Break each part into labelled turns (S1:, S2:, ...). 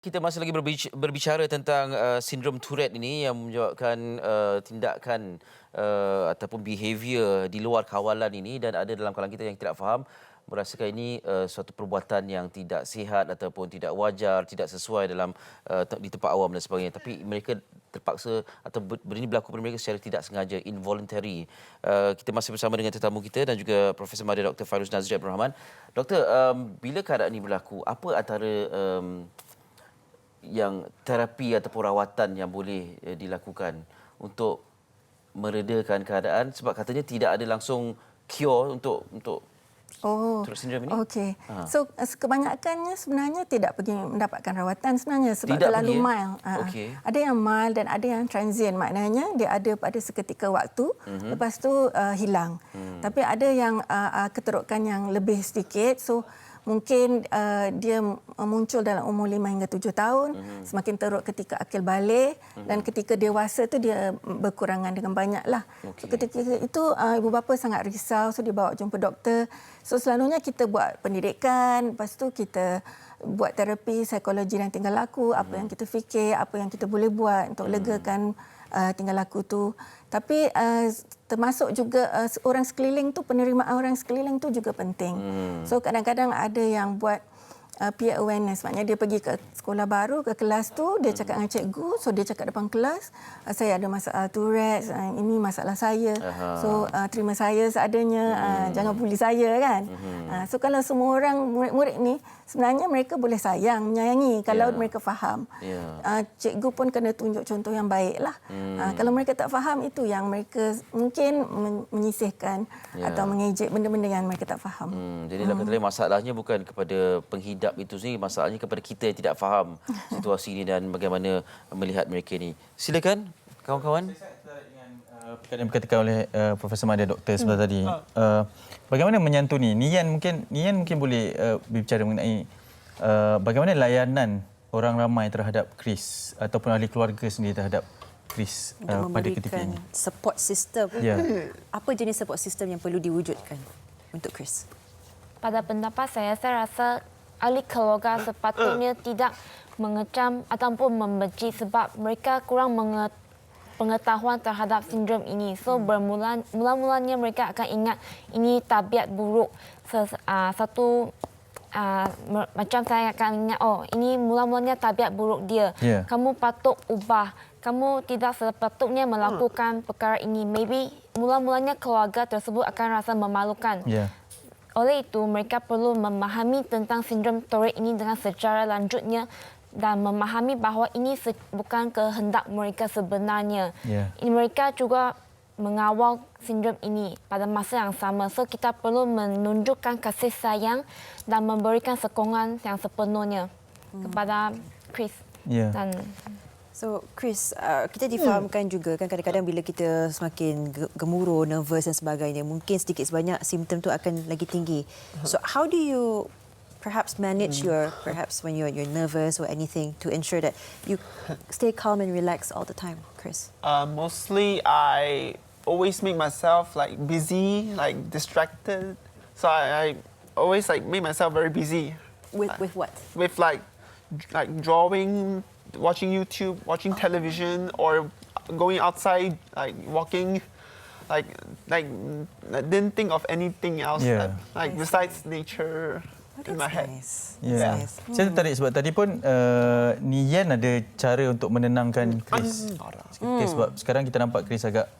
S1: Kita masih lagi berbicara tentang sindrom Tourette ini yang menyebabkan tindakan ataupun behavior di luar kawalan ini, dan ada dalam kalangan kita yang tidak faham merasakan ini suatu perbuatan yang tidak sihat ataupun tidak wajar, tidak sesuai dalam di tempat awam dan sebagainya. Tapi mereka terpaksa atau ini berlaku pada mereka secara tidak sengaja, involuntary. Kita masih bersama dengan tetamu kita dan juga Profesor Madya Dr. Fairuz Nazri Abdul Rahman. Doktor, bila keadaan ini berlaku, apa antara yang terapi ataupun rawatan yang boleh dilakukan untuk meredakan keadaan, sebab katanya tidak ada langsung cure untuk
S2: Oh,
S1: Tourette syndrome ini?
S2: okey. So, kebanyakannya sebenarnya tidak pergi mendapatkan rawatan sebenarnya sebab
S1: Tidak
S2: terlalu
S1: pergi, ya?
S2: mild.
S1: Okey.
S2: Ada yang mild dan ada yang transient. Maknanya dia ada pada seketika waktu, lepas tu hilang. Tapi ada yang keterukan yang lebih sedikit. So, mungkin dia muncul dalam umur 5 hingga 7 tahun, semakin teruk ketika akil balik, dan ketika dewasa tu dia berkurangan dengan banyaklah. So, ketika itu ibu bapa sangat risau, so dia bawa jumpa doktor. So selalunya kita buat pendidikan, lepas tu kita buat terapi psikologi dan tingkah laku, apa yang kita fikir, apa yang kita boleh buat untuk legakan tingkah laku tu. Tapi termasuk juga orang sekeliling tu, penerimaan orang sekeliling tu juga penting. So kadang-kadang ada yang buat peer awareness, maknanya dia pergi ke sekolah baru, ke kelas tu, dia cakap dengan cikgu, so dia cakap depan kelas, saya ada masalah Tourette, ini masalah saya. So terima saya seadanya, jangan bully saya kan. So kalau semua orang murid-murid ni sebenarnya mereka boleh sayang, menyayangi kalau mereka faham. Cikgu pun kena tunjuk contoh yang baiklah. Kalau mereka tak faham, itu yang mereka mungkin menyisihkan atau mengejek benda-benda yang mereka tak faham.
S1: Jadi dalam kata lain, masalahnya bukan kepada penghidap itu sendiri, masalahnya kepada kita yang tidak faham situasi ini dan bagaimana melihat mereka ini. Silakan kawan-kawan.
S3: Perkara yang dikatakan oleh Profesor Madya Doktor sebentar tadi. Bagaimana menyantuni? Nian mungkin boleh berbicara mengenai bagaimana layanan orang ramai terhadap Chris ataupun ahli keluarga sendiri terhadap Chris pada ketika ini.
S4: Support system. Apa jenis support system yang perlu diwujudkan untuk Chris?
S5: Pada pendapat saya rasa ahli keluarga sepatutnya tidak mengecam ataupun membenci sebab mereka kurang pengetahuan terhadap sindrom ini. So mula-mulanya mereka akan ingat ini tabiat buruk. Macam saya akan ingat, ini mula-mulanya tabiat buruk dia. Kamu patut ubah. Kamu tidak sepatutnya melakukan perkara ini. Maybe mula-mulanya keluarga tersebut akan rasa memalukan. Oleh itu, mereka perlu memahami tentang sindrom Tourette ini dengan secara lanjutnya dan memahami bahawa ini bukan kehendak mereka sebenarnya. Mereka juga mengawal sindrom ini pada masa yang sama. So, kita perlu menunjukkan kasih sayang dan memberikan sokongan yang sepenuhnya kepada Chris.
S4: So, Chris, kita difahamkan juga kan kadang-kadang bila kita semakin gemuruh, nervous dan sebagainya, mungkin sedikit sebanyak simptom tu akan lagi tinggi. So, how do you perhaps manage perhaps when you're nervous or anything to ensure that you stay calm and relaxed all the time, Chris?
S6: Mostly, I always make myself like busy, like distracted. So I always like make myself very busy.
S4: With what?
S6: With like drawing, watching YouTube, watching television, or going outside, like walking, like I didn't think of anything else besides nature in my head.
S4: Nice.
S3: Saya tertarik sebab tadi pun Nian ada cara untuk menenangkan Chris. Sebab sekarang kita nampak Chris agak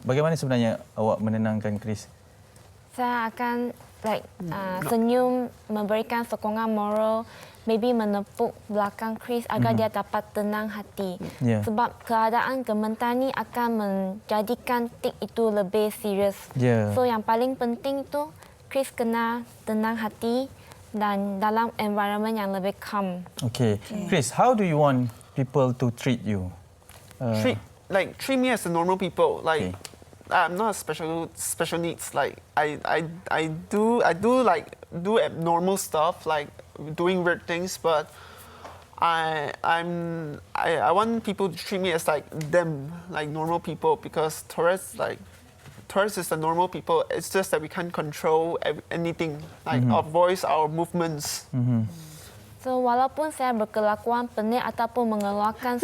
S3: bagaimana sebenarnya awak menenangkan Chris?
S5: Saya akan senyum, memberikan sokongan moral, maybe menepuk belakang Chris agar dia dapat tenang hati. Sebab keadaan gemetar ni akan menjadikan tik itu lebih serius. So yang paling penting tu Chris kena tenang hati dan dalam environment yang lebih calm.
S3: Okay. Chris, how do you want people to treat you?
S6: Treat me as a normal people. I'm not special needs. Like I do abnormal stuff, like doing weird things, but I want people to treat me as like them, like normal people, because Tourette's is the normal people. It's just that we can't control anything, like our voice, our movements.
S5: So walaupun saya berkelakuan pelik ataupun mengeluarkan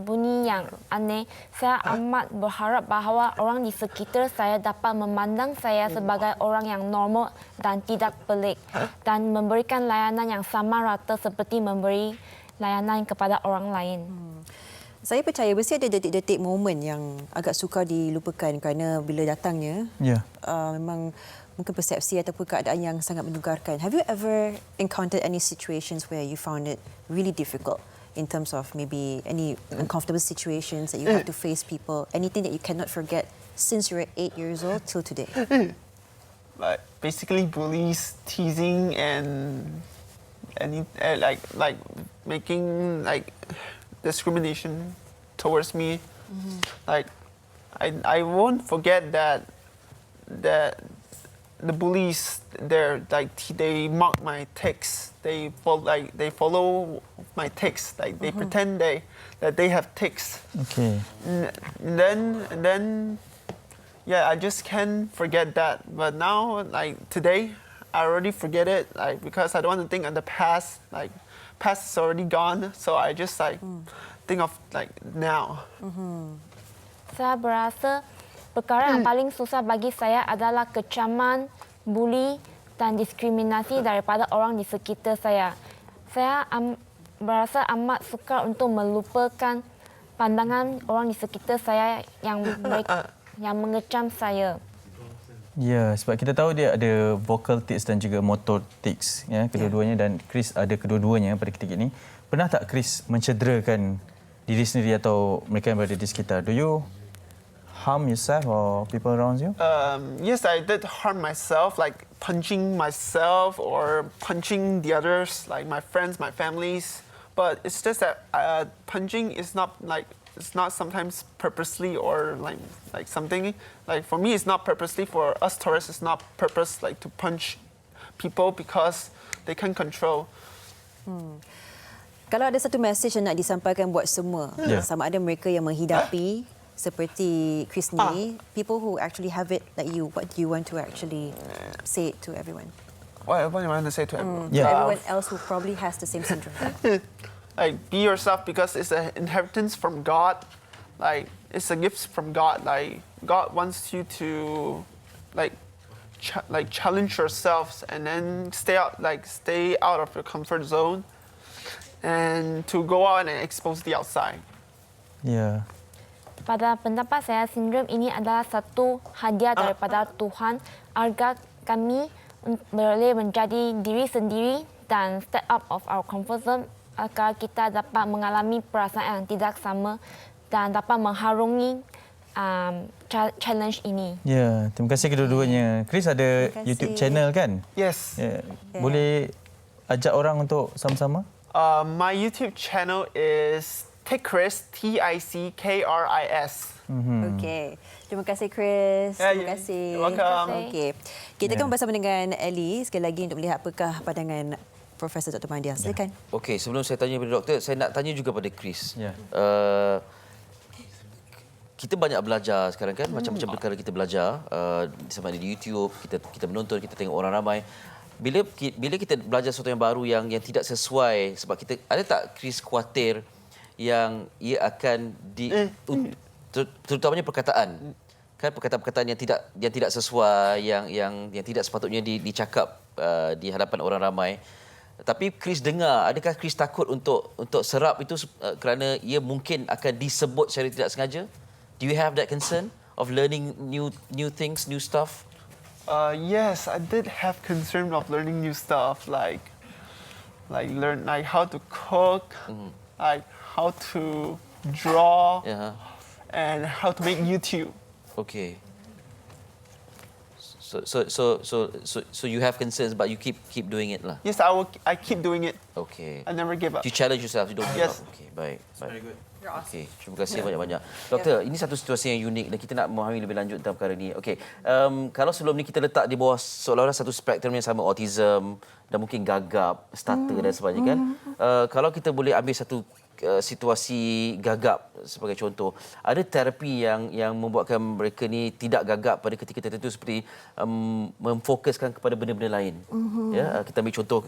S5: bunyi yang aneh, saya amat berharap bahawa orang di sekitar saya dapat memandang saya sebagai orang yang normal dan tidak pelik dan memberikan layanan yang sama rata seperti memberi layanan kepada orang lain.
S4: Saya percaya mesti ada detik-detik momen yang agak sukar dilupakan kerana bila datangnya
S3: Ya.
S4: memang mungkin persepsi ataupun keadaan yang sangat menugarkan. Have you ever encountered any situations where you found it really difficult in terms of maybe any uncomfortable situations that you have to face people, anything that you cannot forget since you were 8 years old till today?
S6: Like basically bullies, teasing, and like making like discrimination towards me. Like I won't forget that the bullies they mock my tics. They follow my tics. Like they pretend that they have tics.
S3: Okey.
S6: And then yeah, I just can't forget that. But now, like today, I already forget it. Like because I don't want to think of the past. Like past is already gone. So I just like think of like now.
S5: Saya berasa perkara yang paling susah bagi saya adalah kecaman, buli dan diskriminasi daripada orang di sekitar saya. Saya berasa amat sukar untuk melupakan pandangan orang di sekitar saya yang mengecam saya.
S3: Ya, sebab kita tahu dia ada vocal tics dan juga motor tics, ya, kedua-duanya, dan Chris ada kedua-duanya pada ketika ini. Pernah tak Chris mencederakan diri sendiri atau mereka yang berada di sekitar? Do you harm yourself or people around you?
S6: Yes, I did harm myself, like punching myself or punching the others, like my friends, my families. But it's just that punching is not like, it's not sometimes purposely or like something. Like for me, it's not purposely. For us tourists, it's not purpose like to punch people because they can control.
S4: Kalau ada satu message yang nak disampaikan buat semua, sama ada mereka yang menghidapi seperti Chris ni, people who actually have it like you, what do you want to actually say it to everyone?
S6: What do you want to say to everyone?
S4: To everyone else who probably has the same syndrome.
S6: Like be yourself because it's an inheritance from God. Like it's a gift from God. Like God wants you to like challenge yourselves and then stay out of your comfort zone and to go out and expose the outside.
S3: Ya.
S5: Pada pendapat saya, sindrom ini adalah satu hadiah daripada Tuhan agar kami boleh menjadi diri sendiri dan step out of our comfort zone agar kita dapat mengalami perasaan yang tidak sama dan dapat mengharungi challenge ini.
S3: Ya, terima kasih kedua-duanya. Chris ada
S4: Terima kasih.
S3: YouTube channel kan?
S6: Yes.
S3: Ya. Boleh ajak orang untuk sama-sama?
S6: My YouTube channel is Tickris, TICKRIS.
S4: Okey. Terima kasih Chris.
S6: Yeah,
S4: Terima kasih.
S6: you're welcome.
S4: Okey. Kita akan bersama dengan Ellie sekali lagi untuk melihat apakah pandangan Profesor Dr. Mandia. Silakan.
S1: Okey, sebelum saya tanya kepada doktor, saya nak tanya juga pada Chris.
S3: Ya.
S1: Kita banyak belajar sekarang kan, macam-macam perkara kita belajar sama ada di YouTube, kita menonton, kita tengok orang ramai. Bila kita belajar sesuatu yang baru yang tidak sesuai, sebab kita ada tak Chris khawatir yang ia akan terutamanya perkataan, kan, perkataan-perkataan yang tidak sesuai, yang tidak sepatutnya dicakap di hadapan orang ramai. Tapi Chris dengar, adakah Chris takut untuk serap itu kerana ia mungkin akan disebut secara tidak sengaja? Do you have that concern of learning new things, new stuff?
S6: Yes, I did have concern of learning new stuff, like learn like how to cook, like how to draw, and how to make YouTube.
S1: Okay. So you have concerns, but you keep doing it lah.
S6: Yes, I keep doing it.
S1: Okay.
S6: I never give up.
S1: You challenge yourself, you don't give
S6: Yes.
S1: up. Okay, baik. Very good. Okey, terima kasih banyak-banyak. Doktor, ini satu situasi yang unik dan kita nak memahami lebih lanjut tentang perkara ini. Okey, kalau sebelum ni kita letak di bawah seolah-olah satu spektrum yang sama, autism dan mungkin gagap, stutter dan sebagainya kan. Kalau kita boleh ambil satu situasi gagap sebagai contoh, ada terapi yang membuatkan mereka ni tidak gagap pada ketika tertentu seperti memfokuskan kepada benda-benda lain. Ya, kita ambil contoh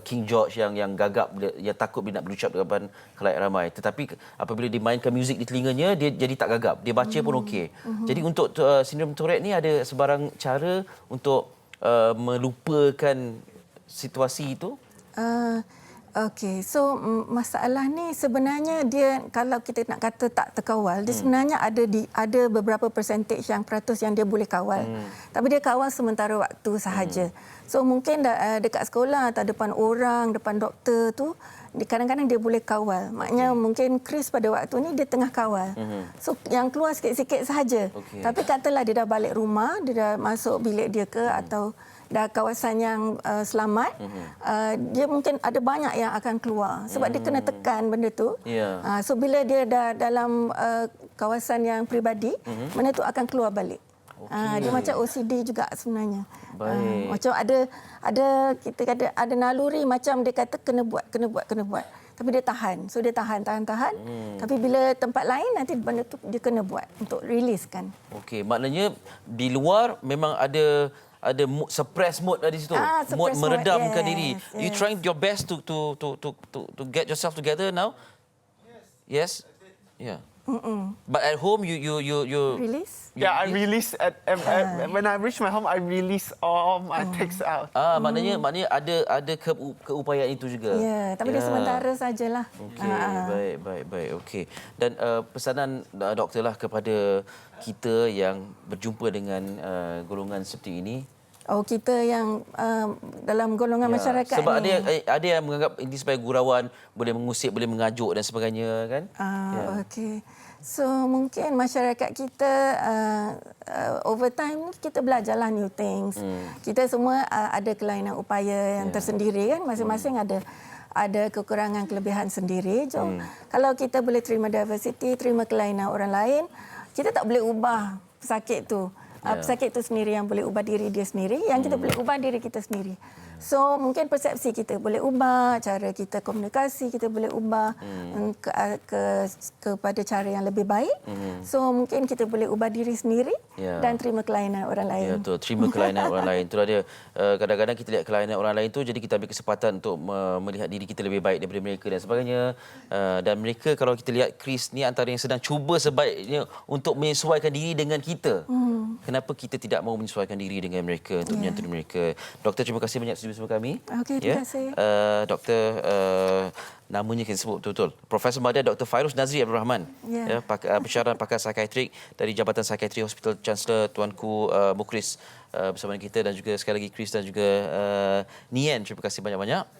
S1: King George yang gagap, yang takut bila nak berucap di depan khalayak ramai. Tetapi apabila dimainkan muzik di telinganya, dia jadi tak gagap. Dia baca pun okey. Jadi untuk sindrom Tourette ni ada sebarang cara untuk melupakan situasi itu?
S2: Okey, so masalah ni sebenarnya dia kalau kita nak kata tak terkawal, dia sebenarnya ada beberapa percentage yang peratus yang dia boleh kawal. Tapi dia kawal sementara waktu sahaja. So mungkin dekat sekolah atau depan orang, depan doktor tu kadang-kadang dia boleh kawal. Maknanya mungkin Chris pada waktu ni dia tengah kawal. So yang keluar sikit-sikit sahaja.
S1: Okey.
S2: Tapi katalah dia dah balik rumah, dia dah masuk bilik dia ke atau dah kawasan yang selamat, dia mungkin ada banyak yang akan keluar sebab dia kena tekan benda tu.
S1: Ya.
S2: So bila dia dah dalam kawasan yang peribadi, benda tu akan keluar balik. Dia macam OCD juga sebenarnya.
S1: Baik.
S2: Macam ada kita kata ada naluri macam dia kata kena buat. Tapi dia tahan. So dia tahan. Tapi bila tempat lain nanti benda tu dia kena buat untuk releasekan.
S1: Okey, maknanya di luar memang ada suppress mode di situ.
S2: Suppress
S1: Mode
S2: mode,
S1: meredamkan
S2: yes,
S1: diri. You
S2: yes.
S1: trying your best to get yourself together now? Yes. Yeah. But at home you
S2: Release?
S6: Yeah, I release when I reach my home, I release all my takes out.
S1: maknanya ada keupayaan itu juga.
S2: Ya, tapi dia sementara sajalah.
S1: Okey, baik. Okey. Dan pesanan doktor lah kepada kita yang berjumpa dengan golongan seperti ini.
S2: Oh, kita yang dalam golongan masyarakat
S1: sebab
S2: ni.
S1: ada yang menganggap ini sebagai gurauan, boleh mengusik, boleh mengajuk dan sebagainya kan.
S2: Okey. So mungkin masyarakat kita over time kita belajarlah new things. Kita semua ada kelainan upaya yang tersendiri kan, masing-masing ada kekurangan kelebihan sendiri. So kalau kita boleh terima diversity, terima kelainan orang lain, kita tak boleh ubah pesakit tu. Pesakit itu sendiri yang boleh ubah diri dia sendiri, yang kita boleh ubah diri kita sendiri. So mungkin persepsi kita boleh ubah, cara kita komunikasi kita boleh ubah kepada cara yang lebih baik. So mungkin kita boleh ubah diri sendiri dan terima kelainan orang lain.
S1: Ya, betul. Terima kelainan orang lain. Itulah dia. Kadang-kadang kita lihat kelainan orang lain tu, jadi kita ambil kesempatan untuk melihat diri kita lebih baik daripada mereka dan sebagainya. Dan mereka, kalau kita lihat Chris ni antara yang sedang cuba sebaiknya untuk menyesuaikan diri dengan kita. Kenapa kita tidak mahu menyesuaikan diri dengan mereka untuk menyantuni mereka? Doktor, terima kasih banyak bersama kami.
S2: Okey, terima kasih.
S1: Doktor, namanya kita sebut betul-betul. Profesor Madya Dr. Fairuz Nazri Abdul Rahman. Pensyarah pakar psikiatrik dari Jabatan Psikiatri Hospital Chancellor Tuanku Mukhris bersama kita, dan juga sekali lagi Chris dan juga Nian. Terima kasih banyak-banyak.